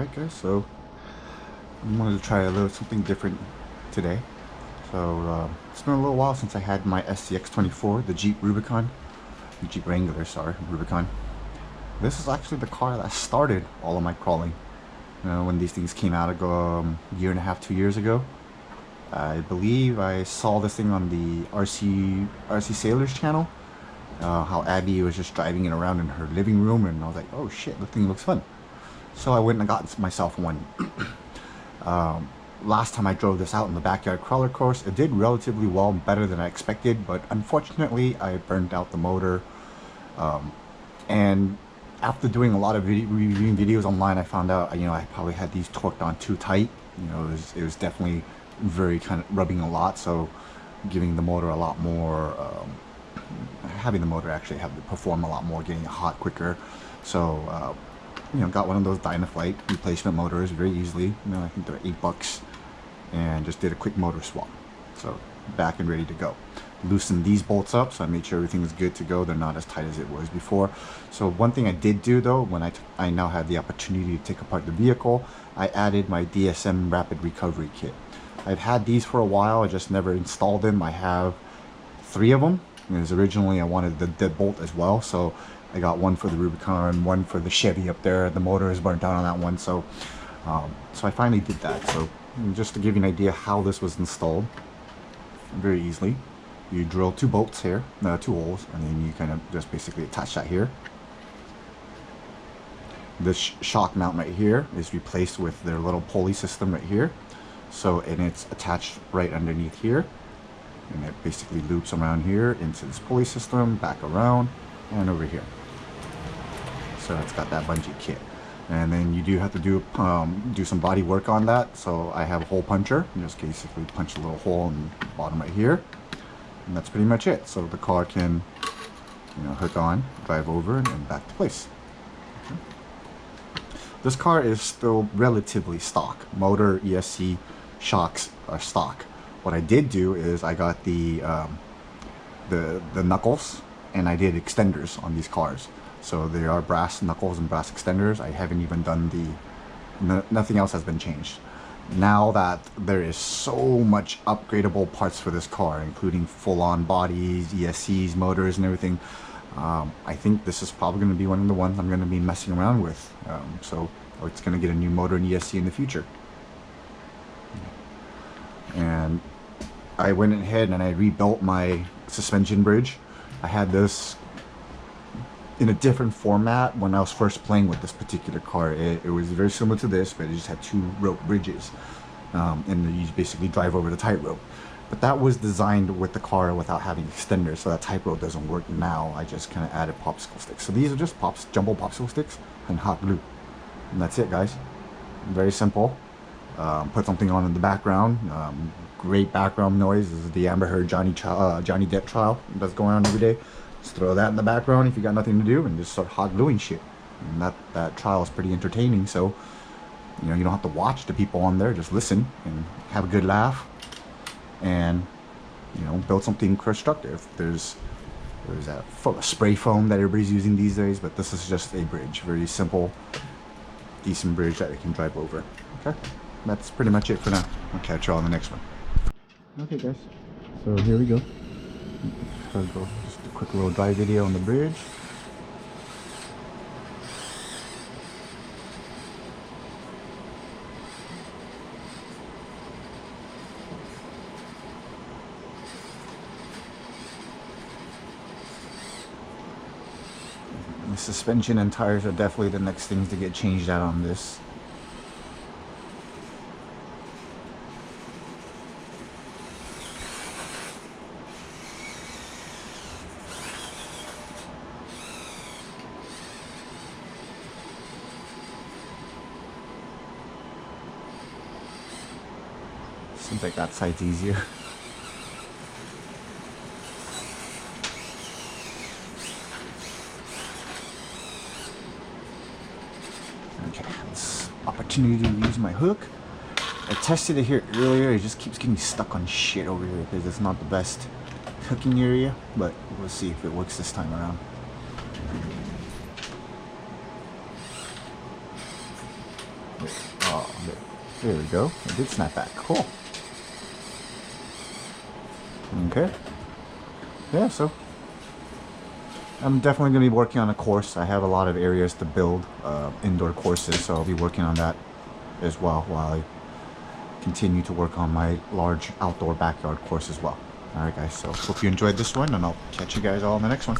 Alright guys, so I wanted to try a little something different today. So it's been a little while since I had my SCX24, the Jeep Wrangler, sorry, Rubicon. This is actually the car that started all of my crawling. When these things came out a year and a half, 2 years ago. I believe I saw this thing on the RC Sailors channel. How Abby was just driving it around in her living room, and I was like, oh shit, the thing looks fun. So I went and got myself one. Last time I drove this out in the backyard crawler course, it did relatively well, better than I expected, but unfortunately I burned out the motor. And after doing a lot of reviewing videos online, I found out, I probably had these torqued on too tight. It was definitely very kind of rubbing a lot, so giving the motor a lot more, having the motor actually have to perform a lot more, getting it hot quicker. So got one of those Dynaflight replacement motors very easily. I think they're $8, and just did a quick motor swap. So back and ready to go. Loosened these bolts up, so I made sure everything is good to go. They're not as tight as it was before. So one thing I did do though, when I now had the opportunity to take apart the vehicle, I added my DSM Rapid Recovery Kit. I've had these for a while, I just never installed them. I have 3 of them, because originally I wanted the deadbolt as well, so I got one for the Rubicon, one for the Chevy up there. The motor is burnt out on that one, so so I finally did that. So just to give you an idea how this was installed, very easily, you drill 2 bolts here, 2 holes, and then you kind of just basically attach that here. This shock mount right here is replaced with their little pulley system right here. So, and it's attached right underneath here, and it basically loops around here into this pulley system, back around, and over here. So it's got that bungee kit. And then you do have to do some body work on that. So I have a hole puncher. You just basically punch a little hole in the bottom right here, and that's pretty much it. So the car can, hook on, drive over, and back to place. Okay. This car is still relatively stock. Motor, ESC, shocks are stock. What I did do is I got the knuckles, and I did extenders on these cars. So there are brass knuckles and brass extenders. I haven't even done nothing else has been changed. Now that there is so much upgradable parts for this car, including full-on bodies, ESCs, motors, and everything, I think this is probably going to be one of the ones I'm going to be messing around with. So it's going to get a new motor and ESC in the future. And I went ahead and I rebuilt my suspension bridge. I had this in a different format when I was first playing with this particular car. It was very similar to this, but it just had 2 rope bridges, and you basically drive over the tightrope. But that was designed with the car without having extenders, so that tightrope doesn't work now. I just kind of added popsicle sticks. So these are just jumbo popsicle sticks and hot glue, and that's it, guys. Very simple. Put something on in the background. Great background noise. This is the Amber Heard Johnny Depp trial that's going on every day. Just throw that in the background if you got nothing to do, and just start hot gluing shit. And that trial is pretty entertaining. So you don't have to watch the people on there. Just listen and have a good laugh, and build something constructive. There's that spray foam that everybody's using these days, but this is just a bridge. Very simple, decent bridge that you can drive over. Okay, that's pretty much it for now. I'll catch you all on the next one. Okay guys, so here we go. Just a quick little drive video on the bridge. The suspension and tires are definitely the next things to get changed out on this. Seems like that side's easier. Okay, this opportunity to use my hook. I tested it here earlier. It just keeps getting stuck on shit over here because it's not the best hooking area, but we'll see if it works this time around. Oh, there we go. It did snap back. Cool. Okay. Yeah, so I'm definitely going to be working on a course. I have a lot of areas to build, indoor courses, so I'll be working on that as well while I continue to work on my large outdoor backyard course as well. Alright guys, so hope you enjoyed this one, and I'll catch you guys all in the next one.